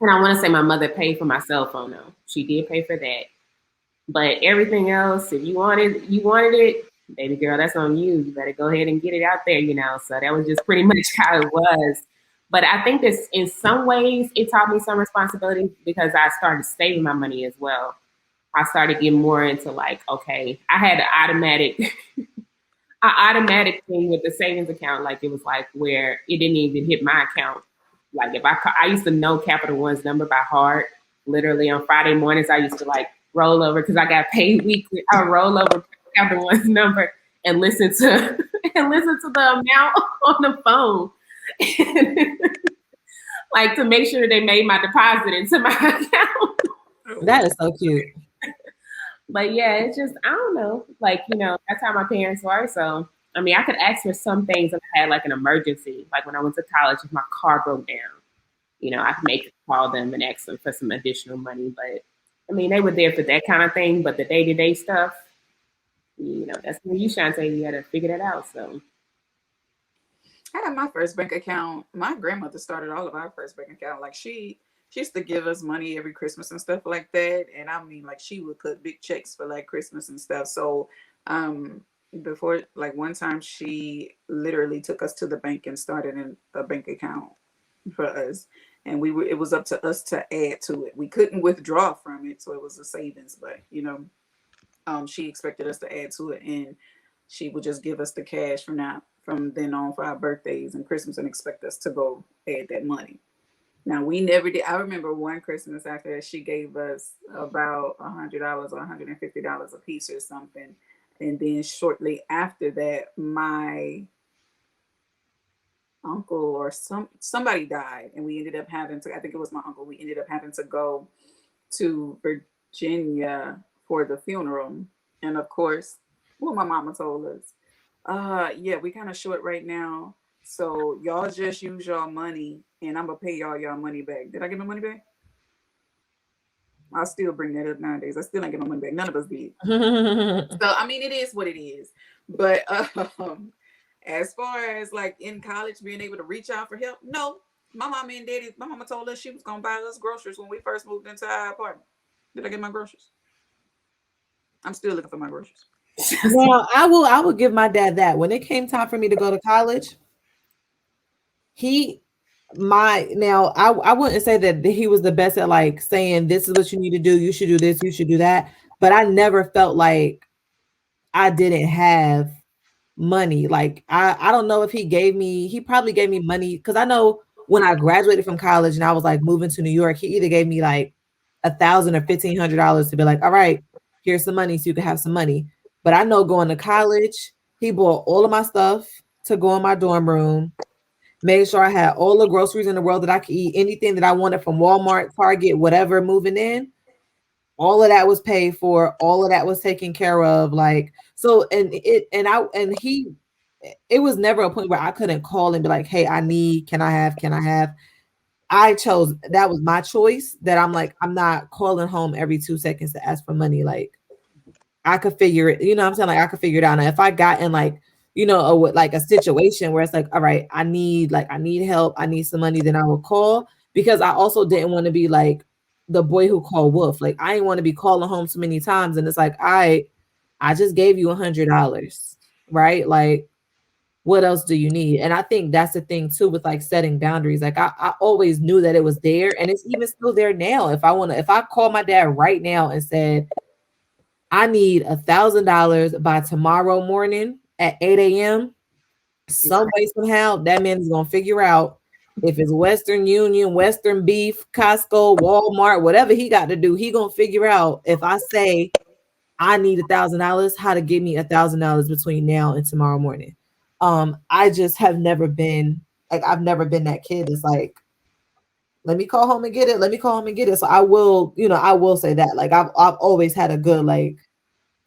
I want to say my mother paid for my cell phone though. She did pay for that. But everything else, if you wanted it, baby girl, that's on you. You better go ahead and get it out there. So that was just pretty much how it was. But I think this in some ways it taught me some responsibility because I started saving my money as well. I started getting more into like, okay, I had an automatic thing with the savings account. Like it was like where it didn't even hit my account. Like if I used to know Capital One's number by heart. Literally on Friday mornings, I used to like roll over because I got paid weekly. I would roll over Capital One's number and listen to and listen to the amount on the phone, like to make sure they made my deposit into my account. That is so cute. But yeah, it's just I don't know. Like that's how my parents were. So I mean, I could ask for some things if I had like an emergency, like when I went to college, if my car broke down. I could make call them and ask them for some additional money. But I mean, they were there for that kind of thing. But the day to day stuff, that's when you Shantae, you got to figure that out. So I had my first bank account. My grandmother started all of our first bank account. Like she used to give us money every Christmas and stuff like that. And I mean, like she would cut big checks for like Christmas and stuff. So um before, like one time she literally took us to the bank and started in a bank account for us. And it was up to us to add to it. We couldn't withdraw from it, so it was a savings. But she expected us to add to it, and she would just give us the cash from then on for our birthdays and Christmas, and expect us to go add that money. Now we never did. I remember one Christmas after that, she gave us about $100 or $150 a piece or something, and then shortly after that, my uncle or somebody died, and we ended up having to. I think it was my uncle. We ended up having to go to Virginia for the funeral. And of course, what my mama told us, yeah, we kind of short right now. So y'all just use y'all money and I'm gonna pay y'all money back. Did I get my money back? I still bring that up nowadays. I still ain't get my money back. None of us did. So I mean, it is what it is. But as far as like in college being able to reach out for help, no. My mama and daddy, my mama told us she was gonna buy us groceries when we first moved into our apartment. Did I get my groceries? I'm still looking for my groceries. Well, I will give my dad that. When it came time for me to go to college, he my now I wouldn't say that he was the best at like saying this is what you need to do, you should do this, you should do that. But I never felt like I didn't have money. Like I don't know if he probably gave me money because I know when I graduated from college and I was like moving to New York, he either gave me like $1,000 or $1,500 to be like, all right, here's some money so you can have some money. But I know going to college, he bought all of my stuff to go in my dorm room, made sure I had all the groceries in the world that I could eat, anything that I wanted from Walmart, Target, whatever moving in. All of that was paid for, all of that was taken care of. Like so, and he it was never a point where I couldn't call and be like, hey, can I have? I chose that was my choice that I'm like, I'm not calling home every 2 seconds to ask for money. Like I could figure it, you know what I'm saying? Like I could figure it out. And if I got in like, like a situation where it's like, all right, I need help, I need some money, then I would call because I also didn't want to be like the boy who called wolf. Like I didn't want to be calling home so many times. And it's like, I just gave you $100, right? Like, what else do you need? And I think that's the thing too with like setting boundaries. Like I always knew that it was there and it's even still there now. If I call my dad right now and said, I need $1,000 by tomorrow morning at 8 a.m. Some way, somehow, that man is gonna figure out if it's Western Union, Western Beef, Costco, Walmart, whatever he got to do, he gonna figure out if I say I need $1,000, how to give me $1,000 between now and tomorrow morning. I just have never been like I've never been that kid that's like, let me call home and get it. Let me call home and get it. So I will say that. Like I've always had a good like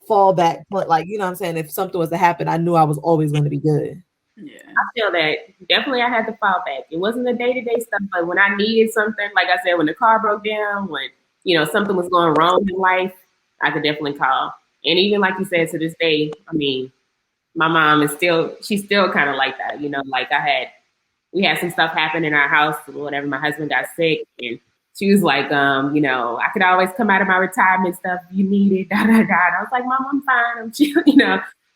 fallback point, like, you know what I'm saying? If something was to happen, I knew I was always going to be good. Yeah. I feel that definitely I had to fall back. It wasn't the day to day stuff, but when I needed something, like I said, when the car broke down, when something was going wrong in life, I could definitely call. And even like you said, to this day, I mean, my mom is she's still kind of like that. Like we had some stuff happen in our house, whatever. My husband got sick, and she was like, I could always come out of my retirement stuff if you need it, da da da. And I was like, Mom, I'm fine, I'm chill.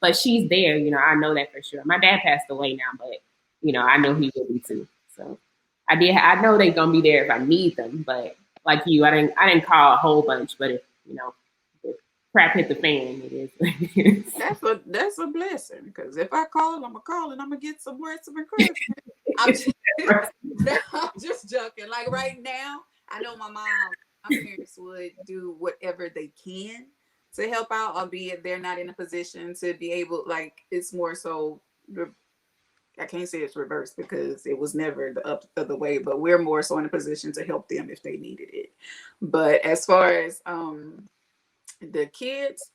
But she's there, I know that for sure. My dad passed away now, but I know he will be too. So I know they're gonna be there if I need them. But like you, I didn't call a whole bunch, but if the crap hit the fan, it is what it is. That's a blessing because if I call, I'm gonna call and I'm gonna get some words of encouragement. I'm just, I'm just joking. Like right now, I know my parents would do whatever they can to help out, albeit they're not in a position to be able. Like it's more so. I can't say it's reversed because it was never the other way, but we're more so in a position to help them if they needed it. But as far as the kids,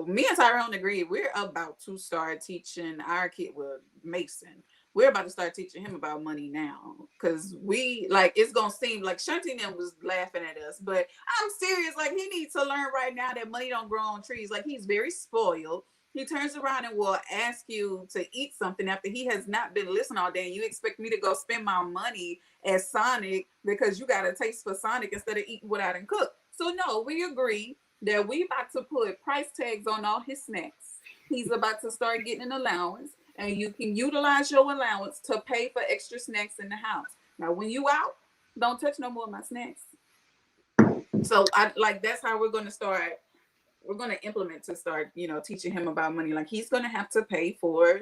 me and Tyrone agree. We're about to start teaching our kid, well, Mason. We're about to start teaching him about money now because we like it's gonna seem like Shanti was laughing at us, but I'm serious. Like he needs to learn right now that money don't grow on trees. Like he's very spoiled. He turns around and will ask you to eat something after he has not been listening all day, and you expect me to go spend my money at Sonic because you got a taste for Sonic instead of eating what I done cooked. So no, we agree that we about to put price tags on all his snacks. He's about to start getting an allowance, and you can utilize your allowance to pay for extra snacks in the house. Now, when you out, don't touch no more of my snacks. So I like that's how we're going to start. We're going to implement to start, teaching him about money. Like he's going to have to pay for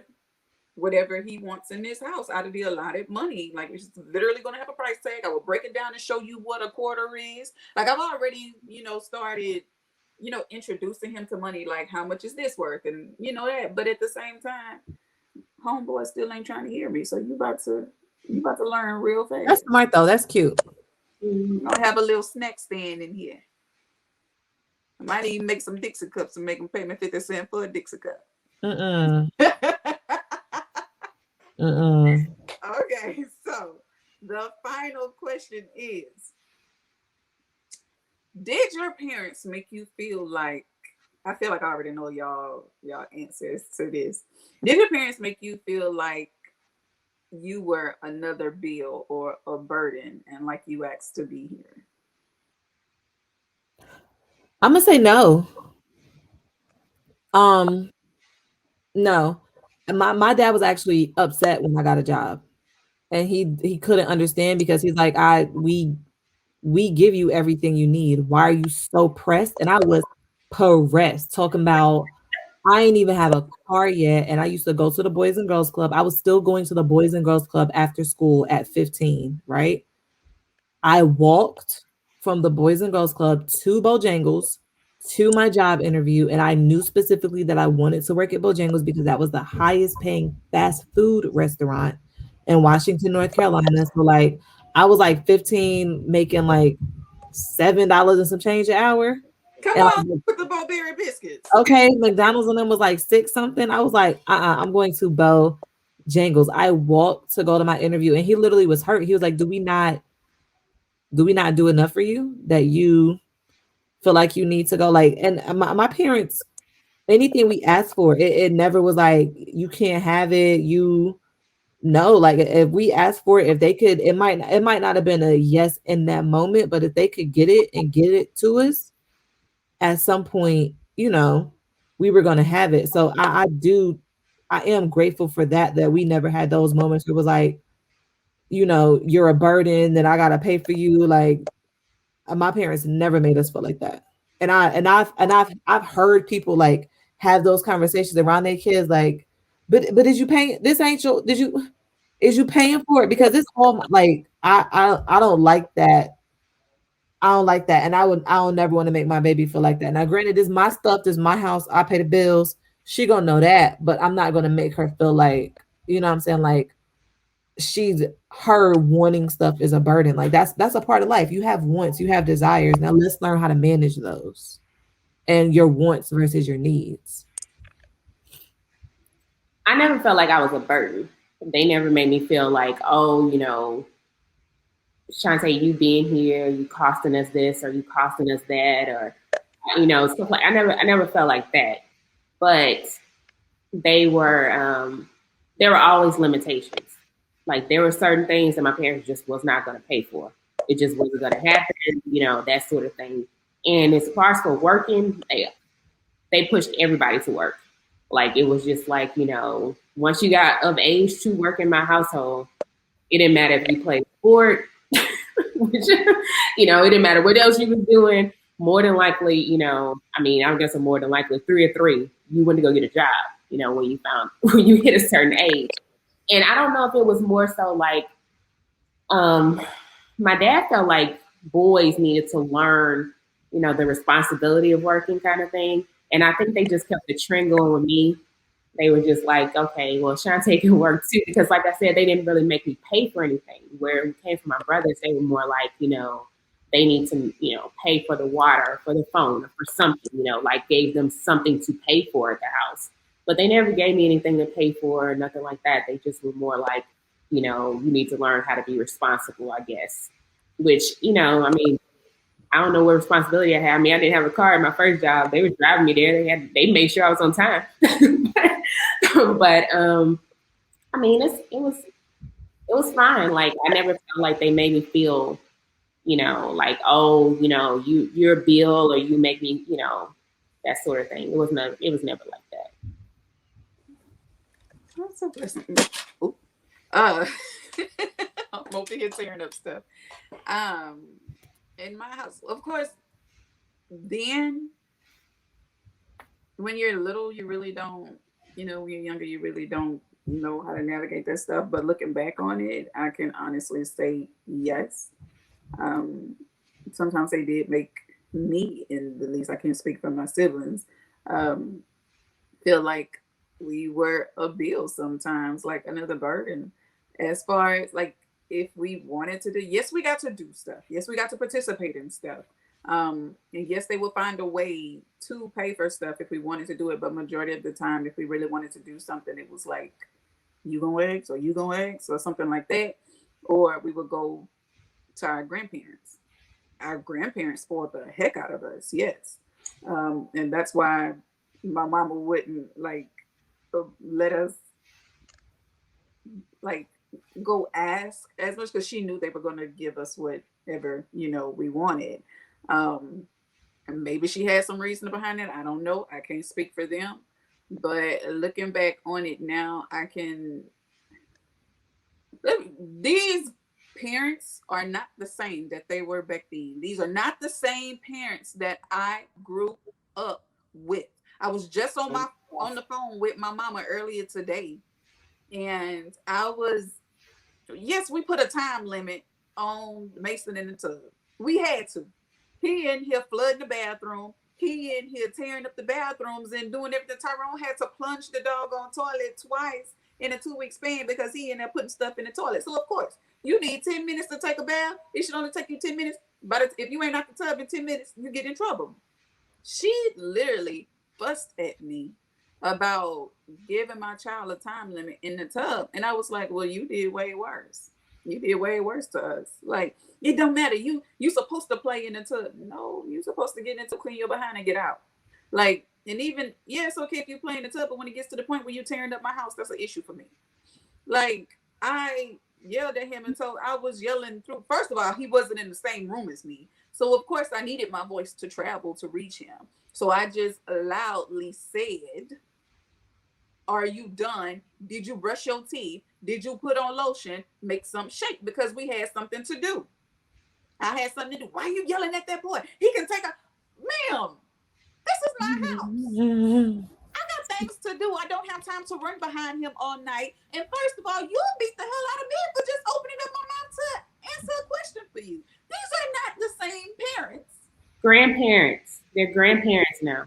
whatever he wants in this house out of the allotted money. Like it's literally going to have a price tag. I will break it down and show you what a quarter is. Like I've already, started, introducing him to money. Like how much is this worth, and that. But at the same time, homeboy still ain't trying to hear me. So you about to learn real That's fast. smart though. That's cute. I'll have a little snack stand in here. I might even make some Dixie cups and make them pay me 50 cents for a Dixie cup. Mm-mm. Mm-mm. Okay, so the final question is, did your parents make you feel like, I feel like I already know y'all answers to this. Did your parents make you feel like you were another bill or a burden and like you asked to be here? I'm gonna say no. Um, no. My dad was actually upset when I got a job, and he couldn't understand because he's like, we give you everything you need. Why are you so pressed? And I was pressed, talking about I ain't even have a car yet, and I used to go to the Boys and Girls Club. I was still going to the Boys and Girls Club after school at 15, right? I walked from the Boys and Girls Club to Bojangles to my job interview, and I knew specifically that I wanted to work at Bojangles because that was the highest paying fast food restaurant in Washington, North Carolina. So like I was like 15 making like $7 and some change an hour. Come And on like with the Bowberry biscuits. okay, McDonald's and them was like six something. I was like, I'm going to Bojangles. I walked to go to my interview and he literally was hurt. He was like, do we not do enough for you that you feel like you need to go? Like, and my parents, anything we asked for, it never was like, you can't have it. You know, like if we asked for it, if they could, it might not have been a yes in that moment, but if they could get it and get it to us at some point, we were gonna have it. So I am grateful for that we never had those moments where it was like, you're a burden that I gotta pay for you. Like my parents never made us feel like that. And I've heard people like have those conversations around their kids, like, but did you pay this ain't your did you is you paying for it? Because it's all like I don't like that. I don't like that. And I don't never want to make my baby feel like that. Now, granted, this is my stuff, this is my house, I pay the bills. She gonna know that, but I'm not gonna make her feel like, you know what I'm saying? Like she's her wanting stuff is a burden. Like that's a part of life. You have wants, you have desires. Now let's learn how to manage those and your wants versus your needs. I never felt like I was a burden. They never made me feel like, oh, Shantae, you being here, you costing us this or you costing us that, or stuff like I never felt like that. But they were there were always limitations. Like there were certain things that my parents just was not gonna pay for. It just wasn't gonna happen, that sort of thing. And as far as for working, they pushed everybody to work. Like it was just like, once you got of age to work in my household, it didn't matter if you played sport, which, it didn't matter what else you was doing. More than likely, I mean, I guess more than likely 3 or 3, you went to go get a job, when you found when you hit a certain age. And I don't know if it was more so like um my dad felt like boys needed to learn, the responsibility of working kind of thing. And I think they just kept the trend going with me. They were just like, okay, well, Shantae can work too. Because like I said, they didn't really make me pay for anything. Where it came from my brothers, they were more like, they need to, pay for the water, for the phone, or for something, like gave them something to pay for at the house. But they never gave me anything to pay for or nothing like that. They just were more like, you need to learn how to be responsible, I guess. Which, I mean, I don't know what responsibility I had. I mean, I didn't have a car at my first job. They were driving me there. They made sure I was on time. but I mean, it was fine. Like I never felt like they made me feel, like, oh, you're a bill or you make me, that sort of thing. It was never like that. That's a blessing. Ooh. Uh, I'm over here tearing up stuff. Um, in my house, of course, then when you're little, you really don't, when you're younger, you really don't know how to navigate that stuff. But looking back on it, I can honestly say yes. Um, Sometimes they did make me, and at least I can't speak for my siblings, um, feel like we were a bill sometimes, like another burden. As far as like if we wanted to do, yes, we got to do stuff. Yes, we got to participate in stuff. And yes, they will find a way to pay for stuff if we wanted to do it, but majority of the time, if we really wanted to do something, it was like you gonna eggs or you gonna eggs or something like that, or we would go to our grandparents. Our grandparents spoiled the heck out of us, yes, and that's why my mama wouldn't like let us like go ask as much because she knew they were going to give us whatever we wanted. Um, and maybe she had some reason behind it. I don't know. I can't speak for them. But looking back on it now, I can. These parents are not the same that they were back then. These are not the same parents that I grew up with. I was just on the phone with my mama earlier today, and I was yes, we put a time limit on Mason in the tub. We had to. He in here flooding the bathroom. He in here tearing up the bathrooms and doing everything. Tyrone had to plunge the doggone toilet twice in a 2 week span because he in there putting stuff in the toilet. So of course, you need 10 minutes to take a bath. It should only take you 10 minutes. But if you ain't out the tub in 10 minutes, you get in trouble. She literally fussed at me about giving my child a time limit in the tub. And I was like, well, you did way worse. You did way worse to us. Like, it don't matter. You supposed to play in the tub. No, you supposed to get into clean your behind and get out. Like, and even, yeah, it's okay if you play in the tub, but when it gets to the point where you're tearing up my house, that's an issue for me. Like, I yelled at him until I was yelling through. First of all, he wasn't in the same room as me. So of course I needed my voice to travel to reach him. So I just loudly said, are you done? Did you brush your teeth? Did you put on lotion? Make some shake because we had something to do. I had something to do. Why are you yelling at that boy? He can take a ma'am. This is my house. I got things to do. I don't have time to run behind him all night. And first of all, you beat the hell out of me for just opening up my mouth to answer a question for you. These are not the same parents. Grandparents. They're grandparents now.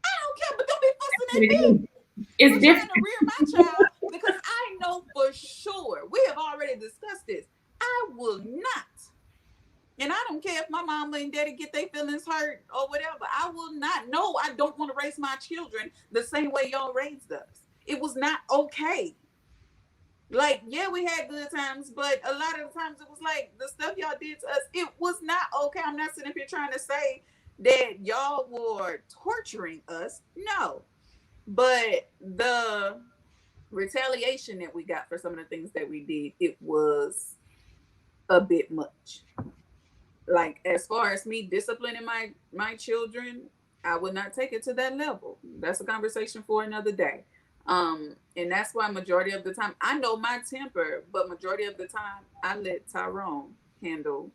I don't care, but don't be fussing What at it is. me. It's You're trying different. to rear my child because I know for sure. We have already discussed this. I will not. And I don't care if my mama and daddy get their feelings hurt or whatever. I will not. No, I don't want to raise my children the same way y'all raised us. It was not okay. Like, yeah, we had good times, but a lot of the times it was like the stuff y'all did to us, it was not okay. I'm not sitting up here trying to say that y'all were torturing us. No. But the retaliation that we got for some of the things that we did, it was a bit much. Like, as far as me disciplining my children, I would not take it to that level. That's a conversation for another day. And that's why majority of the time I know my temper, but majority of the time I let Tyrone handle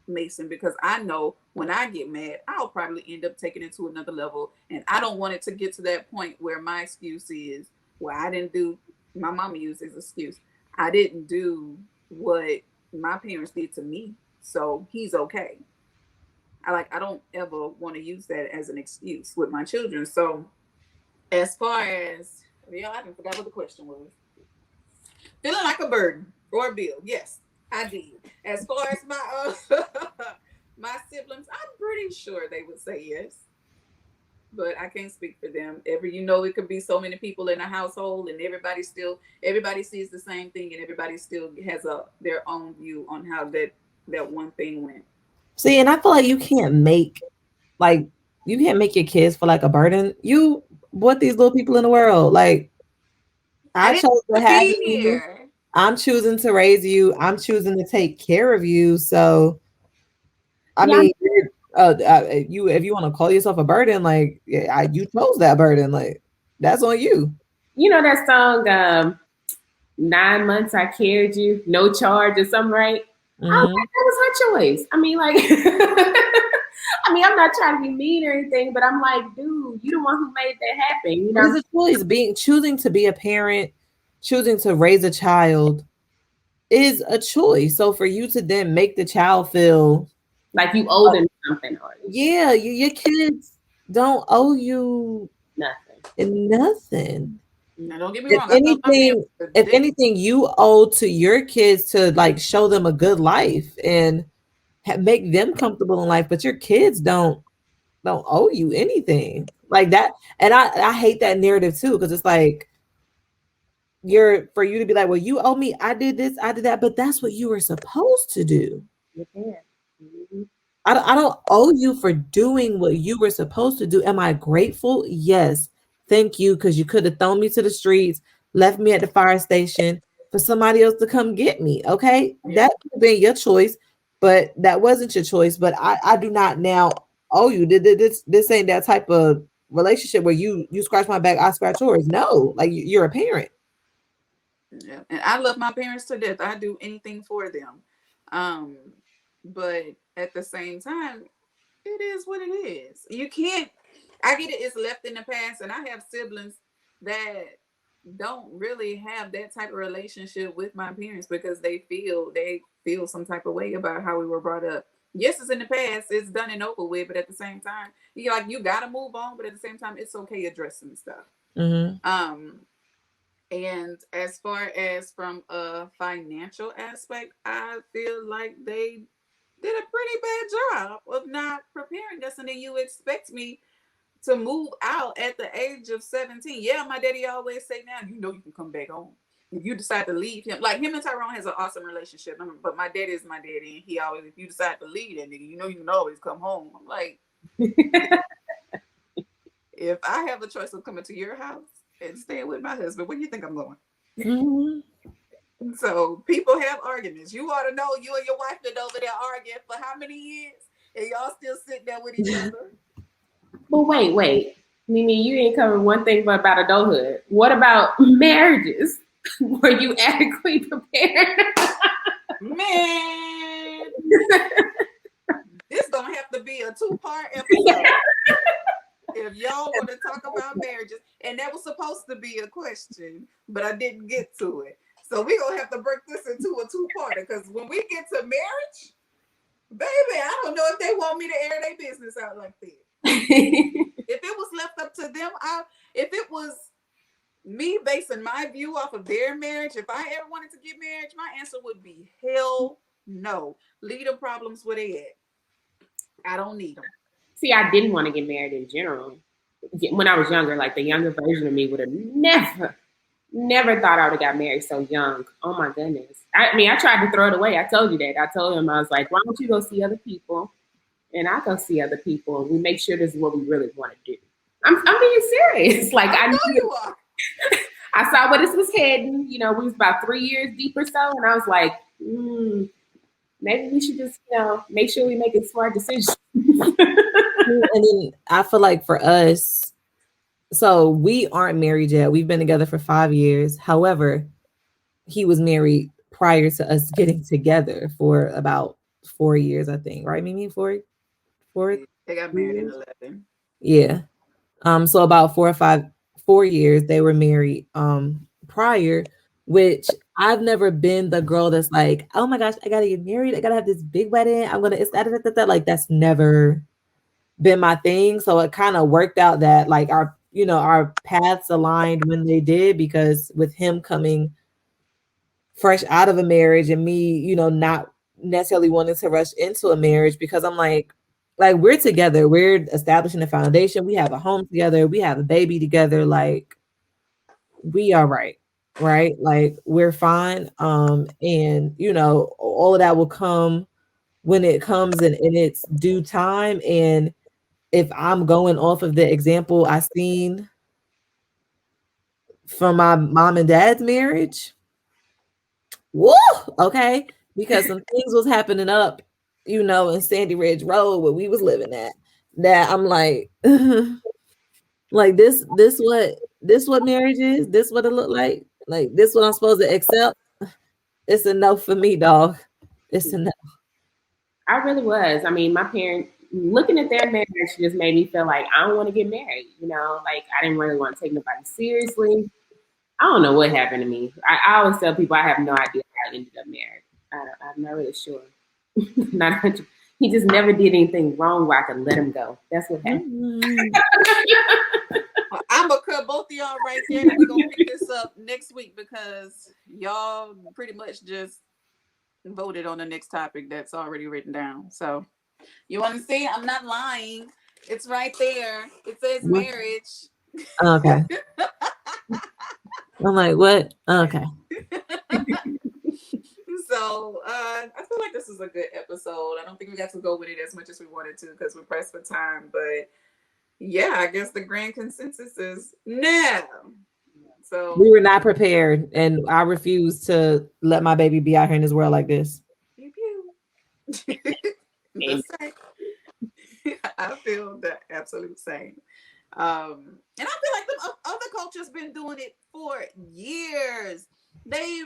Mason because I know when I get mad, I'll probably end up taking it to another level. And I don't want it to get to that point where my excuse is, well, I didn't do, my mama used as excuse, I didn't do what my parents did to me. So he's okay. I don't ever want to use that as an excuse with my children. So as far as, yeah, I forgot what the question was. Feeling like a burden or a bill. Yes, I did. As far as my my siblings, I'm pretty sure they would say yes. But I can't speak for them. It could be so many people in a household and everybody sees the same thing and everybody still has their own view on how that one thing went. See, and I feel like like you can't make your kids feel like a burden. You what these little people in the world. Like I I didn't chose to want to have be you. here. I'm choosing to raise you. I'm choosing to take care of you. So I Yeah, mean, you if you want to call yourself a burden, like you chose that burden, like that's on you. you know that song, 9 months I carried you, no charge or something, right? I was Hmm. like, that was her choice. I mean, like, I mean, I'm not trying to be mean or anything, but I'm like, dude, you the one who made that happen, you But know? it's a choice. Choosing to be a parent, choosing to raise a child is a choice. So for you to then make the child feel, Like you owe them something or yeah, your kids don't owe you nothing. nothing. Now, don't get me If wrong. I felt my parents anything, were if different. anything, you owe to your kids to like show them a good life and make them comfortable in life, but your kids don't owe you anything like that. And I hate that narrative too, because it's like you're for you to be like, well, you owe me. I did this, I did that, but that's what you were supposed to do. Your parents. Mhm. I don't owe you for doing what you were supposed to do. Am I grateful? Yes. Thank you, because you could have thrown me to the streets, left me at the fire station for somebody else to come get me. Okay. Yeah. That could have been your choice, but that wasn't your choice. But I do not now owe you. This ain't that type of relationship where you scratch my back, I scratch yours. No, like you're a parent. Yeah. And I love my parents to death. I do anything for them. Um, but at the same time, it is what it is. You can't. I get it. It's left in the past, and I have siblings that don't really have that type of relationship with my parents because they feel some type of way about how we were brought up. Yes, it's in the past. It's done and over with. But at the same time, you gotta move on. But at the same time, it's okay addressing stuff. Mm-hmm. And as far as from a financial aspect, I feel like they did a pretty bad job of not preparing us. And then you expect me to move out at the age of 17. Yeah, my daddy always say now, you can come back home. If you decide to leave him, like him and Tyrone has an awesome relationship. But my daddy is my daddy, and he always, if you decide to leave that nigga, you can always come home. I'm like, if I have a choice of coming to your house and staying with my husband, where do you think I'm going? Mm-hmm. So people have arguments. You ought to know you and your wife been over there arguing for how many years, and y'all still sitting there with each other. But wait. Mimi, you ain't covered one thing about adulthood. What about marriages? Were you adequately prepared? Man, this gonna have to be a 2-part episode if y'all want to talk about marriages. And that was supposed to be a question, but I didn't get to it. So we're gonna have to break this into a 2-parter, because when we get to marriage, baby, I don't know if they want me to air their business out like that. If it was left up to them, if it was me basing my view off of their marriage, if I ever wanted to get married, my answer would be hell no. Leave the problems where they at. I don't need them. See, I didn't want to get married in general. When I was younger, like the younger version of me would have never thought I would have got married so young. Oh my goodness. I mean, I tried to throw it away. I told you that. I told him, I was like, why don't you go see other people? And I go see other people, and we make sure this is what we really want to do. I'm being serious. Like I know you are. I saw where this was heading. We was about 3 years deep or so, and I was like, maybe we should just, make sure we make a smart decision. And then I feel like for us, so we aren't married yet. We've been together for 5 years. However, he was married prior to us getting together for about 4 years, I think. Right, Mimi? Four? They got married in 11. Yeah. So about 4 years they were married prior, which I've never been the girl that's like, oh my gosh, I gotta get married, I gotta have this big wedding, I'm gonna it's that. Like that's never been my thing. So it kind of worked out that like our paths aligned when they did, because with him coming fresh out of a marriage and me, not necessarily wanting to rush into a marriage, because I'm like we're together, we're establishing a foundation, we have a home together, we have a baby together, like we are right, like we're fine. And all of that will come when it comes in its due time. And if I'm going off of the example I seen from my mom and dad's marriage, woo, okay, because some things was happening up, in Sandy Ridge Road where we was living at, that I'm like, like this what marriage is, this what it look like this what I'm supposed to accept. It's a no for me, dog. It's a no. I really was. I mean, my parents, looking at their marriage just made me feel like I don't want to get married. Like I didn't really want to take nobody seriously. I don't know what happened to me. I always tell people I have no idea how I ended up married. I'm not really sure. Not 100. He just never did anything wrong where I could let him go. That's what happened. Well, I'm gonna cut both of y'all right there, and we're gonna pick this up next week, because y'all pretty much just voted on the next topic that's already written down. So you want to see? I'm not lying. It's right there. It says marriage. Okay. I'm like, what? Okay. So I feel like this is a good episode. I don't think we got to go with it as much as we wanted to because we're pressed for time. But yeah, I guess the grand consensus is no. So We were not prepared, and I refuse to let my baby be out here in this world like this. pew pew. The And same. I feel the absolute same. And I feel like the other cultures been doing it for years. They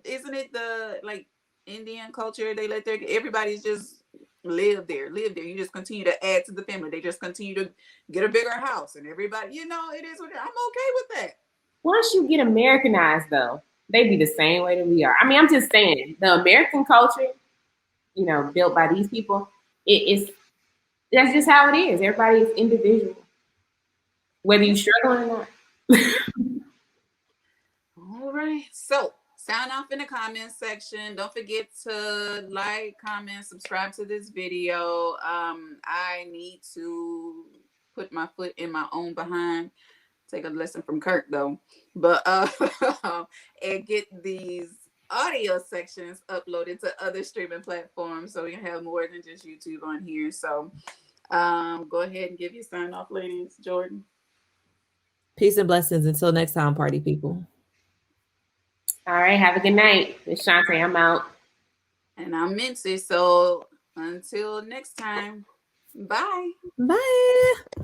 isn't it the like Indian culture? They let their everybody's just live there, live there. You just continue to add to the family. They just continue to get a bigger house, and everybody, it is what I'm okay with that. once you get Americanized, though, they be the same way that we are. I mean, I'm just saying, the American culture, built by these people, is that's just how it is. Everybody is individual, whether you struggling or not. All right. So sound off in the comments section. Don't forget to like, comment, subscribe to this video. I need to put my foot in my own behind. Take a lesson from Kirk though. But and get these audio sections uploaded to other streaming platforms so we can have more than just YouTube on here. So go ahead and give your sign off, ladies. Jordan. Peace and blessings. Until next time, party people. All right, have a good night. It's Shantae. I'm out. And I'm Mincy. So until next time, bye. Bye.